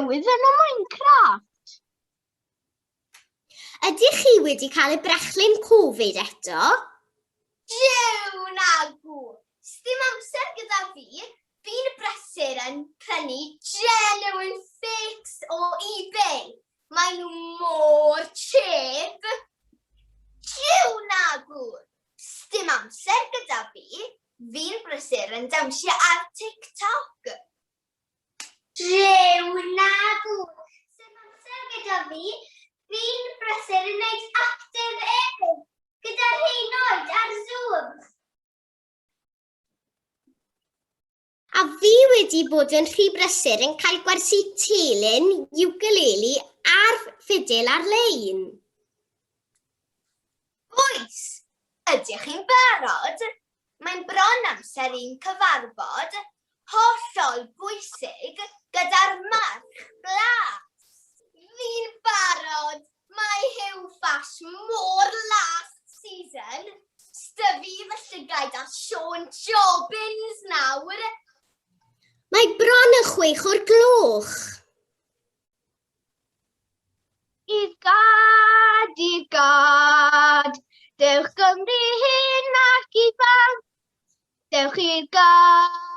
newydd yn y Minecraft? Ydych chi wedi cael y brechlyn Covid eto? Jiw nagw! Sdim amser gyda fi. Fi'n brysur yn prynu genuine fakes o eBay. Maen nhw mor cheap. Jiw nagw! Sdim amser gyda fi. Fi'n brysur yn dawnsio ar TikTok. Jiw nagw! Sdim amser gyda fi. Fi'n brysur yn neud active eraill gyda'r heinoed ar Zoom. A fi wedi bod yn rhy brysur yn cael gwersi telyn, ukulele a'r ffidil ar-lein. Oes, ydych chi'n barod? Mae'n bron amser i'n cyfarfod hollol bwysig gyda'r march glas. Fi'n barod. Mae Huw Ffash mor last season. Styfi fy llygaid a Sean Jobbins nawr. Mae bron yn 6 o'r gloch. I'r gad, dewch Gymru hyn ac ifanc, dewch i'r gad.